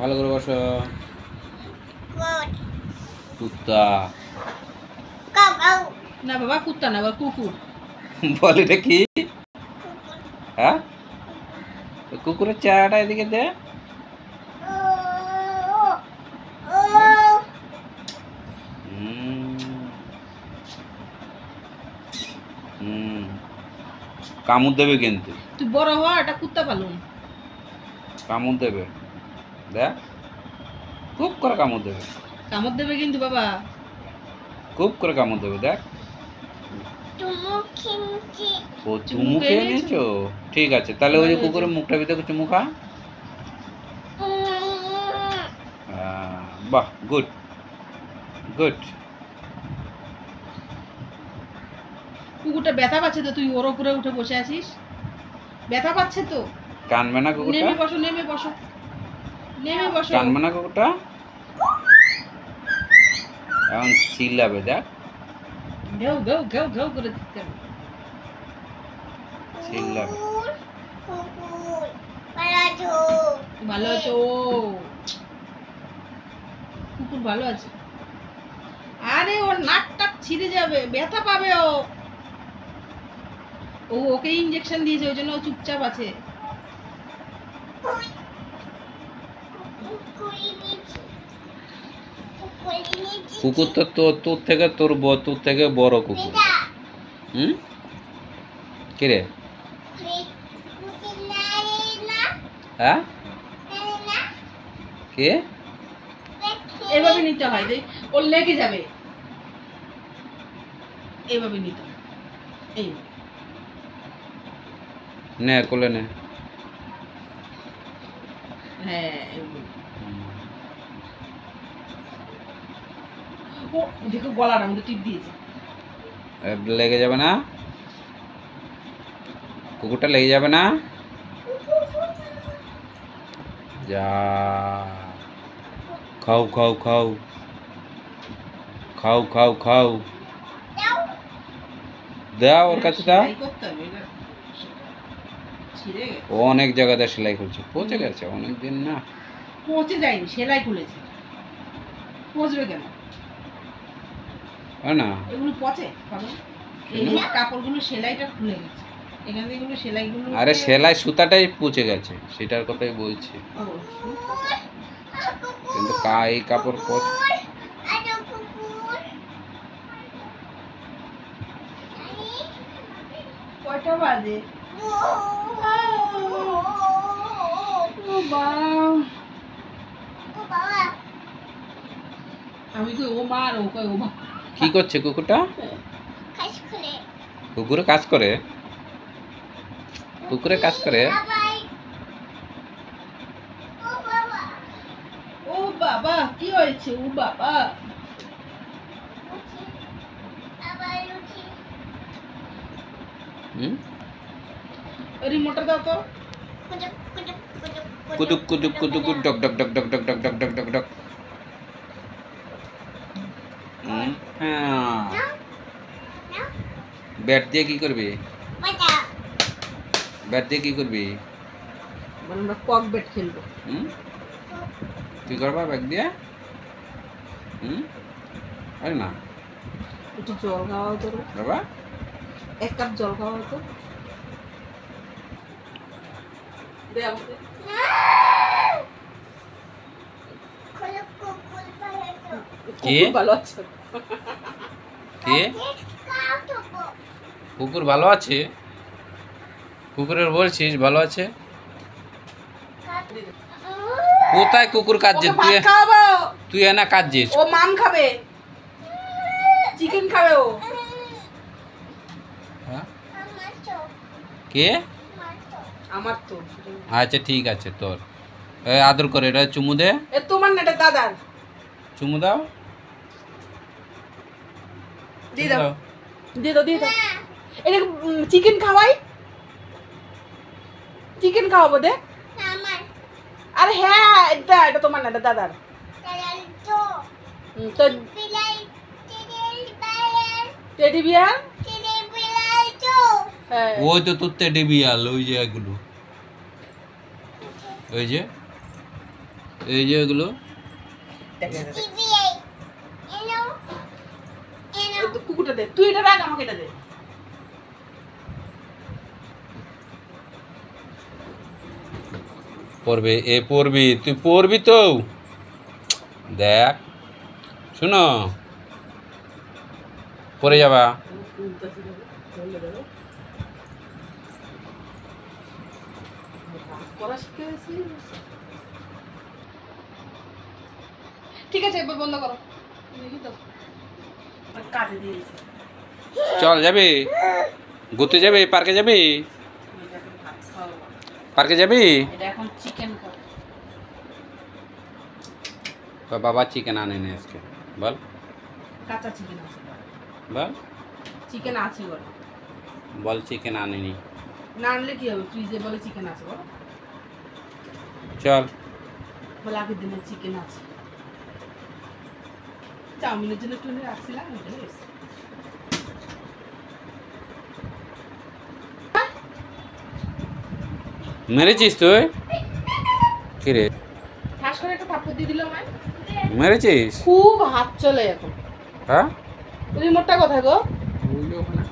ভালো করে বসো। কুত্তা না বাবা, কুত্তা না বাবা, কুকুর। বল এটা কি? হ্যাঁ, কুকুরের চেহারাটা এদিকে দে। কামড় দেবে কিন্তু। তুই বড় হ, এটা কুত্তা পালন। কামড় দেবে, দেখ খুব করে কামড় দেবে। কামড় দেবে কিন্তু বাবা, খুব করে কামড় দেবে। দেখ, ও চুমু খেয়ে নিয়েছো। ঠিক আছে, তাহলে ওই যে কুকুরের মুখটা ভিতরে চুমু খা। বাহ, গুড গুড। কুকুরটা ব্যথা পাচ্ছে তো, তুই ওর উপরে উঠে বসে আছিস। ব্যথা পাচ্ছে তো। কানবে না কুকুরটা? নেমে বসো, নেমে বসো, নেমে বসো। কানবে না কুকুরটা? এখন চিল্লাবে, দেখ ঘেউ ঘেউ ঘেউ ঘেউ করে দিতে হবে। চিল্লাবে। ভালো আছো? কুকুর ভালো আছে। আরে ওর নাক টাক ছিঁড়ে যাবে, ব্যথা পাবে ও। ওকে ইনজেকশন দিয়েছে, ওই জন্য ও চুপচাপ আছে। কুকুর তো তোর থেকে বড় কুকুর। কি রে? হ্যাঁ, কে? এভাবে নিতে হয়, ওর লেগে যাবে। এইভাবে নিতে হয়, এই নে কোলে নে। হ্যাঁ, ও দেখো গলার মধ্যে টিপ দিয়েছে। লেগে যাবে না? কুকুরটা লেগে যাবে না? যা, খাও খাও খাও খাও খাও খাও। দাও ওর কাছে দাও। ও অনেক জায়গাতে সেলাই করছে, পচে গেছে অনেক দিন না। পচে যায়নি, সেলাই খুলেছে। পচবে কেন? হয় না, এগুলো পচে কারণ এই কাপড়গুলো সেলাইটা খুলে গেছে, এখান থেকে এগুলো সেলাইগুলো। আরে সেলাই সুতাটাই পচে গেছে, সেটার কথাই বলছি। কিন্তু এই কাপড় পচ। কয়টা বাজে? আমি কই ও মা, আর ও কই ও মা। কি করছে কুকুরটা? কুকুরে কাজ করে? কুকুরে কাজ করে? ও বাবা, কি হয়েছে? ও বাবা, রিমোটটা দাও তো। কুদুক কুদুক কুদুক ডক ডক ডক ডক ডক ডক ডক ডক ডক ডক। ব্যাট দিয়ে কি করবি? ব্যাট দিয়ে কি করবি? আমরা কক ব্যাট খেলবো। কি করবা ব্যাট দিয়ে? আরে না, একটু জল খাওয়া হতো বাবা, 1 কাপ জল খাওয়া হতো। দে আমাকে। কে ভালো আছে? কে? কুকুর ভালো আছে? কুকুরের বলছিস ভালো আছে? কোথায় কুকুর কাঁদছে? তুই এনা কাঁদছিস? ও মাম খাবে, চিকেন খাবে ও। কে? আমার তো। আচ্ছা ঠিক আছে, তোর আদর করে। এটা চুমু দে। তোমার না, এটা দাদার। চুমু দাও, দিয়ে দাও, দিয়ে দাও, দিয়ে দাও। এটা চিকেন খাওয়াই, চিকেন খাওয়াবো। দে। আরে হ্যাঁ, এটা তোমার না, এটা দাদার। তো টেডি বিয়ার, ওই তো তোর টেডি বিয়ার, ওই যে এগুলো, ওই যে এই যে এগুলো কুকুরটা দে, তুই এটা রাখ, আমাকে এটা দে। পড়বে, এ পড়বি, তুই পড়বি তো দেখ, শুনো পড়ে যাবা। ঠিক আছে, এবার বন্ধ করো। কাটে দিয়েছি। চল যাবি, ঘুরতে যাবি, পার্কে যাবি, পার্কে যাবি? এটা এখন চিকেন খাবো। তো বাবা চিকেন আনে নি আজকে, বল কাঁচা চিকেন আছে, বল চিকেন আছে বল। বল চিকেন আনেনি। না আনলে কি হবে, ফ্রিজে বলে চিকেন আছে বল। চল বলে আগের দিনের চিকেন আছে, চাউমিনের জন্য একটু রাখছিলাম, ওইটা এসে। মেরেছিস তুই? কি রে ঠাস করে একটা থাপ্পড় দিয়ে দিল আমায়। মেরেছিস? খুব হাত চলে এখন। হ্যাঁ রিমোটটা কোথায় গো? ওই যে ওখানে।